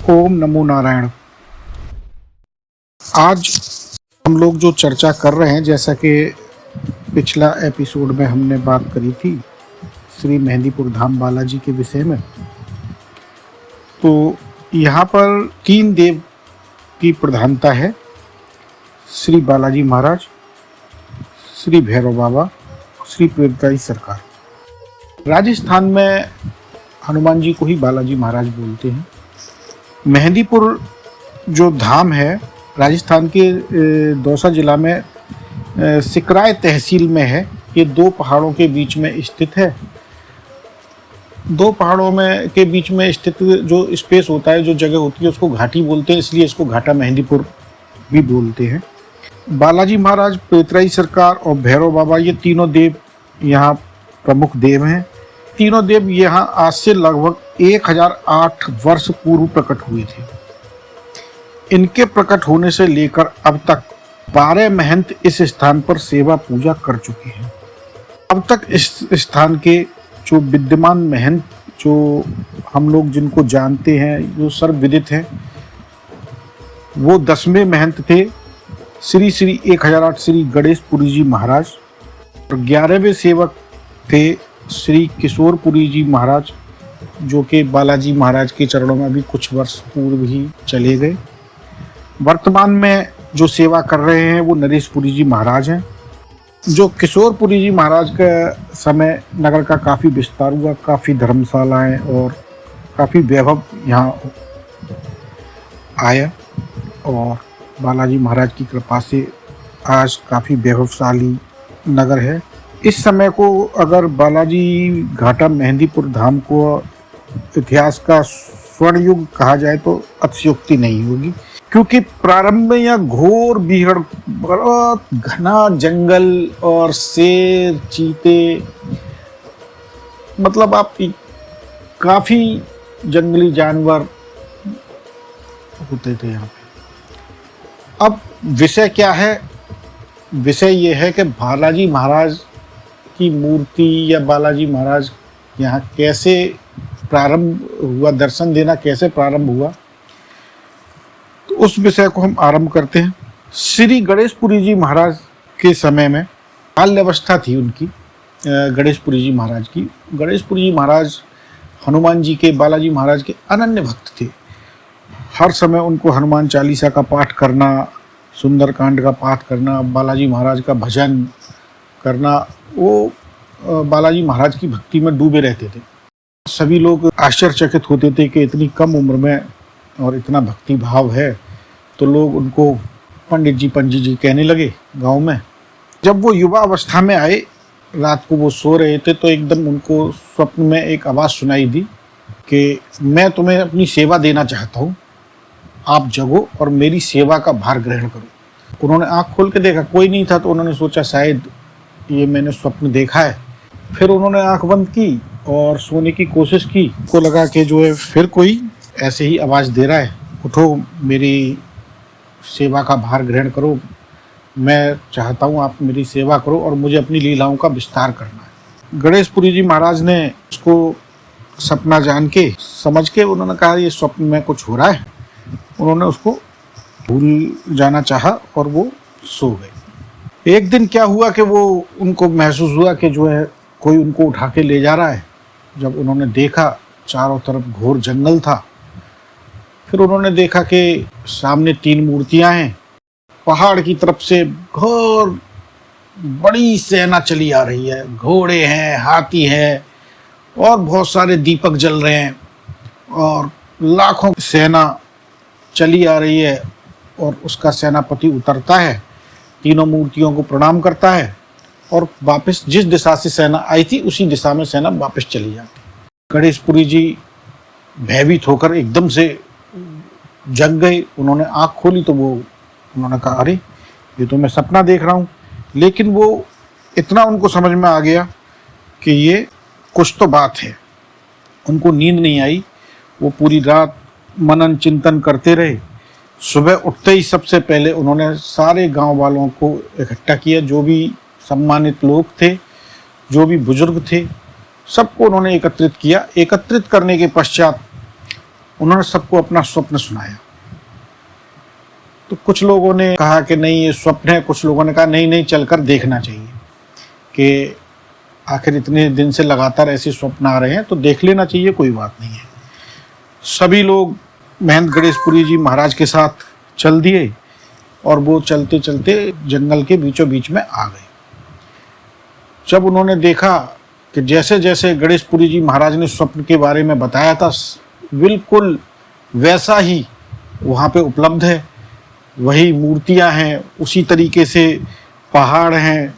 ओम नमो नारायण। आज हम लोग जो चर्चा कर रहे हैं, जैसा कि पिछला एपिसोड में हमने बात करी थी श्री मेहंदीपुर धाम बालाजी के विषय में, तो यहाँ पर 3 देव की प्रधानता है। श्री बालाजी महाराज, श्री भैरव बाबा, श्री प्रेताई सरकार। राजस्थान में हनुमान जी को ही बालाजी महाराज बोलते हैं। मेहंदीपुर जो धाम है राजस्थान के दौसा जिला में सिकराय तहसील में है। ये 2 पहाड़ों के बीच में स्थित है। 2 पहाड़ों में के बीच में स्थित जो स्पेस होता है, जो जगह होती है, उसको घाटी बोलते हैं, इसलिए इसको घाटा मेहंदीपुर भी बोलते हैं। बालाजी महाराज, प्रेताई सरकार और भैरव बाबा, ये तीनों देव यहाँ प्रमुख देव हैं। तीनों देव यहाँ आज से लगभग 1008 वर्ष पूर्व प्रकट हुए थे। इनके प्रकट होने से लेकर अब तक 12 महंत इस स्थान पर सेवा पूजा कर चुके हैं। अब तक इस स्थान के जो विद्यमान महंत, जो हम लोग जिनको जानते हैं, जो सर्वविदित हैं, वो 10वें महंत थे श्री 1008 श्री गणेशपुरी जी महाराज, और 11वें सेवक थे श्री किशोरपुरी जी महाराज, जो कि बालाजी महाराज के चरणों में भी कुछ वर्ष पूर्व ही चले गए। वर्तमान में जो सेवा कर रहे हैं वो नरेशपुरी जी महाराज हैं। जो किशोरपुरी जी महाराज का समय नगर का काफ़ी विस्तार हुआ, काफ़ी धर्मशालाएं और काफ़ी वैभव यहाँ आया, और बालाजी महाराज की कृपा से आज काफ़ी वैभवशाली नगर है। इस समय को अगर बालाजी घाटा मेहंदीपुर धाम को इतिहास का स्वर्ण युग कहा जाए तो अतिशयोक्ति नहीं होगी, क्योंकि प्रारंभ में यह घोर बीहड़, बहुत घना जंगल और शेर, चीते, मतलब आप काफी जंगली जानवर होते थे यहाँ पे। अब विषय क्या है? विषय ये है कि बालाजी महाराज की मूर्ति या बालाजी महाराज यहाँ कैसे प्रारंभ हुआ, दर्शन देना कैसे प्रारंभ हुआ, तो उस विषय को हम आरंभ करते हैं। श्री गणेशपुरी जी महाराज के समय में बाल्यावस्था थी उनकी, गणेशपुरी जी महाराज की। गणेशपुरी जी महाराज हनुमान जी के, बालाजी महाराज के अनन्य भक्त थे। हर समय उनको हनुमान चालीसा का पाठ करना, सुंदरकांड का पाठ करना, बालाजी महाराज का भजन करना, वो बालाजी महाराज की भक्ति में डूबे रहते थे। सभी लोग आश्चर्यचकित होते थे कि इतनी कम उम्र में और इतना भक्ति भाव है, तो लोग उनको पंडित जी कहने लगे गांव में। जब वो युवा अवस्था में आए, रात को वो सो रहे थे, तो एकदम उनको स्वप्न में एक आवाज़ सुनाई दी कि मैं तुम्हें अपनी सेवा देना चाहता हूँ, आप जगो और मेरी सेवा का भार ग्रहण करो। उन्होंने आँख खोल के देखा, कोई नहीं था, तो उन्होंने सोचा शायद ये मैंने स्वप्न देखा है। फिर उन्होंने आँख बंद की और सोने की कोशिश की, को लगा कि जो है फिर कोई ऐसे ही आवाज़ दे रहा है, उठो मेरी सेवा का भार ग्रहण करो, मैं चाहता हूँ आप मेरी सेवा करो और मुझे अपनी लीलाओं का विस्तार करना है। गणेशपुरी जी महाराज ने उसको सपना जान के, समझ के, उन्होंने कहा ये स्वप्न में कुछ हो रहा है। उन्होंने उसको भूल जाना चाहा और वो सो गए। एक दिन क्या हुआ कि वो उनको महसूस हुआ कि जो है कोई उनको उठा के ले जा रहा है। जब उन्होंने देखा, चारों तरफ घोर जंगल था। फिर उन्होंने देखा कि सामने 3 मूर्तियां हैं। पहाड़ की तरफ से घोर बड़ी सेना चली आ रही है, घोड़े हैं, हाथी हैं और बहुत सारे दीपक जल रहे हैं, और लाखों सेना चली आ रही है। और उसका सेनापति उतरता है, तीनों मूर्तियों को प्रणाम करता है और वापस जिस दिशा से सेना आई थी उसी दिशा में सेना वापस चली जाती। गणेशपुरी जी भयभीत होकर एकदम से जग गए। उन्होंने आँख खोली तो उन्होंने कहा, अरे ये तो मैं सपना देख रहा हूँ। लेकिन वो इतना उनको समझ में आ गया कि ये कुछ तो बात है। उनको नींद नहीं आई। वो पूरी रात मनन चिंतन करते रहे। सुबह उठते ही सबसे पहले उन्होंने सारे गांव वालों को इकट्ठा किया, जो भी सम्मानित लोग थे, जो भी बुजुर्ग थे, सबको उन्होंने एकत्रित किया। एकत्रित करने के पश्चात उन्होंने सबको अपना स्वप्न सुनाया। तो कुछ लोगों ने कहा कि नहीं ये स्वप्न है, कुछ लोगों ने कहा नहीं नहीं चलकर देखना चाहिए कि आखिर इतने दिन से लगातार ऐसे स्वप्न आ रहे हैं तो देख लेना चाहिए, कोई बात नहीं है। सभी लोग महंत गणेशपुरी जी महाराज के साथ चल दिए और वो चलते चलते जंगल के बीचों बीच में आ गए। जब उन्होंने देखा कि जैसे जैसे गणेशपुरी जी महाराज ने स्वप्न के बारे में बताया था बिल्कुल वैसा ही वहाँ पे उपलब्ध है, वही मूर्तियाँ हैं, उसी तरीके से पहाड़ हैं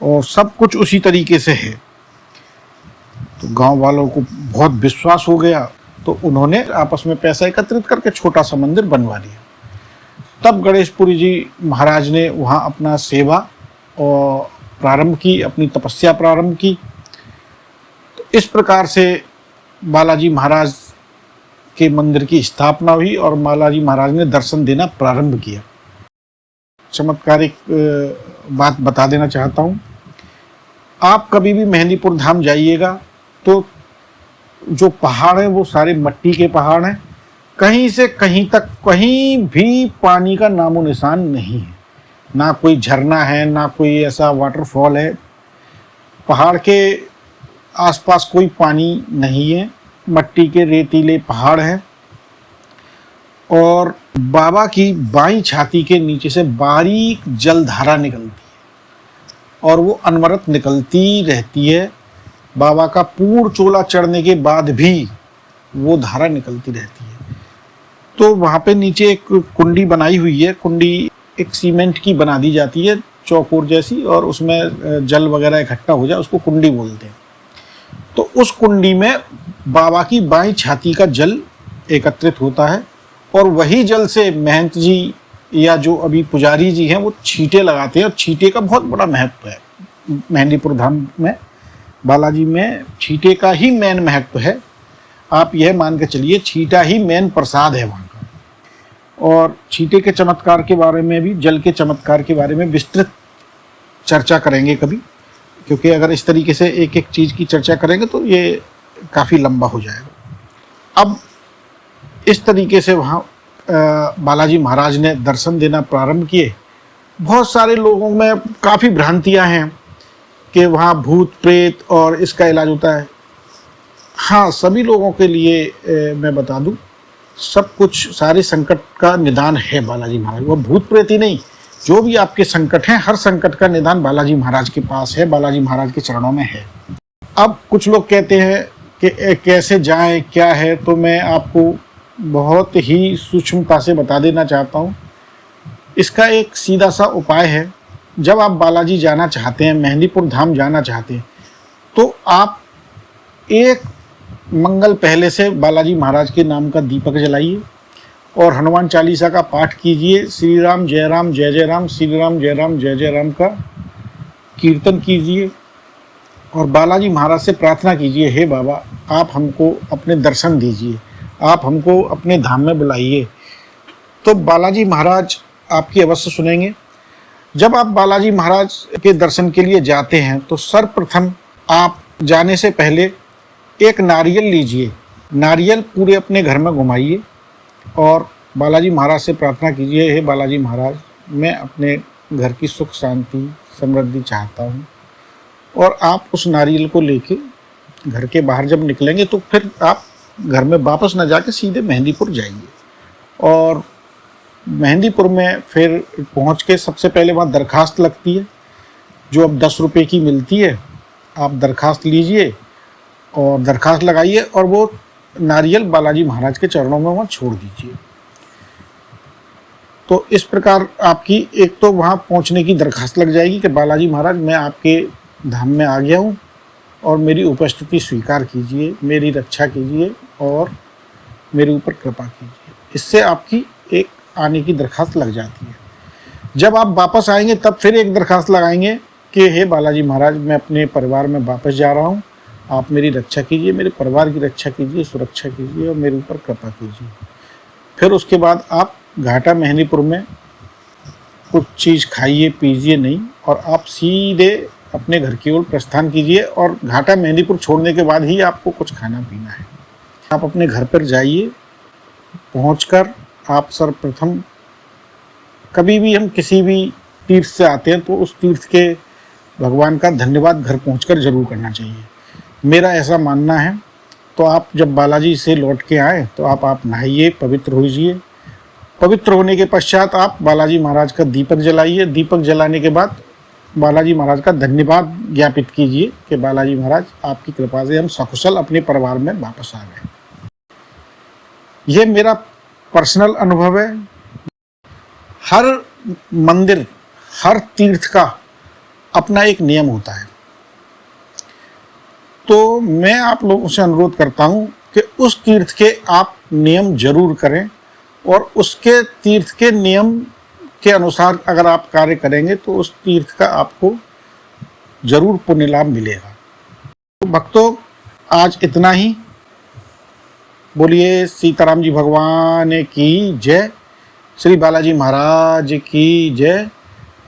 और सब कुछ उसी तरीके से है। तो गांव वालों को बहुत विश्वास हो गया, तो उन्होंने आपस में पैसा एकत्रित करके छोटा सा मंदिर बनवा लिया। तब गणेशपुरी जी महाराज ने वहाँ अपना सेवा और प्रारंभ की, अपनी तपस्या प्रारंभ की। तो इस प्रकार से बालाजी महाराज के मंदिर की स्थापना हुई और बालाजी महाराज ने दर्शन देना प्रारंभ किया। चमत्कारिक बात बता देना चाहता हूँ, आप कभी भी मेहंदीपुर धाम जाइएगा तो जो पहाड़ है वो सारे मट्टी के पहाड़ हैं, कहीं से कहीं तक कहीं भी पानी का नामो निशान नहीं है, ना कोई झरना है ना कोई ऐसा वाटरफॉल है। पहाड़ के आसपास कोई पानी नहीं है, मट्टी के रेतीले पहाड़ हैं और बाबा की बाईं छाती के नीचे से बारीक जलधारा निकलती है और वो अनवरत निकलती रहती है। बाबा का पूर्ण चोला चढ़ने के बाद भी वो धारा निकलती रहती है। तो वहाँ पे नीचे एक कुंडी बनाई हुई है, कुंडी एक सीमेंट की बना दी जाती है चौकोर जैसी, और उसमें जल वगैरह इकट्ठा हो जाए उसको कुंडी बोलते हैं। तो उस कुंडी में बाबा की बाईं छाती का जल एकत्रित होता है और वही जल से महंत जी या जो अभी पुजारी जी हैं वो छींटे लगाते हैं। और छींटे का बहुत बड़ा महत्व है मेहंदीपुर धाम में, बालाजी में छींटे का ही मेन महत्व है। आप यह मान के चलिए छींटा ही मेन प्रसाद है वहाँ का। और छींटे के चमत्कार के बारे में भी, जल के चमत्कार के बारे में विस्तृत चर्चा करेंगे कभी, क्योंकि अगर इस तरीके से एक एक चीज़ की चर्चा करेंगे तो ये काफ़ी लंबा हो जाएगा। अब इस तरीके से वहाँ बालाजी महाराज ने दर्शन देना प्रारंभ किए। बहुत सारे लोगों में काफ़ी भ्रांतियाँ हैं कि वहाँ भूत प्रेत और इसका इलाज होता है। हाँ, सभी लोगों के लिए मैं बता दूं, सब कुछ सारे संकट का निदान है बालाजी महाराज। वो भूत प्रेत ही नहीं, जो भी आपके संकट हैं हर संकट का निदान बालाजी महाराज के पास है, बालाजी महाराज के चरणों में है। अब कुछ लोग कहते हैं कि कैसे जाएं, क्या है, तो मैं आपको बहुत ही सूक्ष्मता से बता देना चाहता हूँ। इसका एक सीधा सा उपाय है। जब आप बालाजी जाना चाहते हैं, मेहंदीपुर धाम जाना चाहते हैं, तो आप एक मंगल पहले से बालाजी महाराज के नाम का दीपक जलाइए और हनुमान चालीसा का पाठ कीजिए। श्री राम जय जय राम, श्री राम जय जय राम का कीर्तन कीजिए और बालाजी महाराज से प्रार्थना कीजिए, हे बाबा आप हमको अपने दर्शन दीजिए, आप हमको अपने धाम में बुलाइए। तो बालाजी महाराज आपकी अवश्य सुनेंगे। जब आप बालाजी महाराज के दर्शन के लिए जाते हैं तो सर्वप्रथम आप जाने से पहले एक नारियल लीजिए, नारियल पूरे अपने घर में घुमाइए और बालाजी महाराज से प्रार्थना कीजिए, हे बालाजी महाराज मैं अपने घर की सुख शांति समृद्धि चाहता हूँ। और आप उस नारियल को लेके घर के बाहर जब निकलेंगे तो फिर आप घर में वापस न जाके सीधे मेहंदीपुर जाइए और मेहंदीपुर में फिर पहुँच के सबसे पहले वहाँ दरखास्त लगती है, जो अब 10 रुपये की मिलती है। आप दरखास्त लीजिए और दरखास्त लगाइए और वो नारियल बालाजी महाराज के चरणों में वहाँ छोड़ दीजिए। तो इस प्रकार आपकी एक तो वहाँ पहुँचने की दरखास्त लग जाएगी कि बालाजी महाराज मैं आपके धाम में आ गया हूँ और मेरी उपस्थिति स्वीकार कीजिए, मेरी रक्षा कीजिए और मेरे ऊपर कृपा कीजिए। इससे आपकी एक आने की दरखास्त लग जाती है। जब आप वापस आएंगे तब फिर एक दरखास्त लगाएंगे कि हे बालाजी महाराज मैं अपने परिवार में वापस जा रहा हूँ, आप मेरी रक्षा कीजिए, मेरे परिवार की रक्षा कीजिए, सुरक्षा कीजिए और मेरे ऊपर कृपा कीजिए। फिर उसके बाद आप घाटा मेहंदीपुर में कुछ चीज़ खाइए पीजिए नहीं और आप सीधे अपने घर की ओर प्रस्थान कीजिए। और घाटा मेहंदीपुर छोड़ने के बाद ही आपको कुछ खाना पीना है। आप अपने घर पर जाइए पहुंचकर आप सर्वप्रथम, कभी भी हम किसी भी तीर्थ से आते हैं तो उस तीर्थ के भगवान का धन्यवाद घर पहुंचकर जरूर करना चाहिए, मेरा ऐसा मानना है। तो आप जब बालाजी से लौट के आए तो आप नहाइए, पवित्र होइए। पवित्र होने के पश्चात आप बालाजी महाराज का दीपक जलाइए। दीपक जलाने के बाद बालाजी महाराज का धन्यवाद ज्ञापित कीजिए कि बालाजी महाराज आपकी कृपा से हम सकुशल अपने परिवार में वापस आ गए। ये मेरा पर्सनल अनुभव है। हर मंदिर, हर तीर्थ का अपना एक नियम होता है, तो मैं आप लोगों से अनुरोध करता हूं कि उस तीर्थ के आप नियम जरूर करें, और उसके तीर्थ के नियम के अनुसार अगर आप कार्य करेंगे तो उस तीर्थ का आपको जरूर पुण्य लाभ मिलेगा। तो भक्तों, आज इतना ही। बोलिए सीताराम जी भगवान की जय, श्री बालाजी महाराज की जय,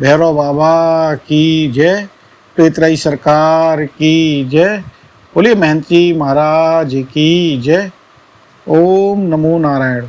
भैरव बाबा की जय, पेतराई सरकार की जय, बोलिए महंत जी महाराज की जय। ओम नमो नारायण।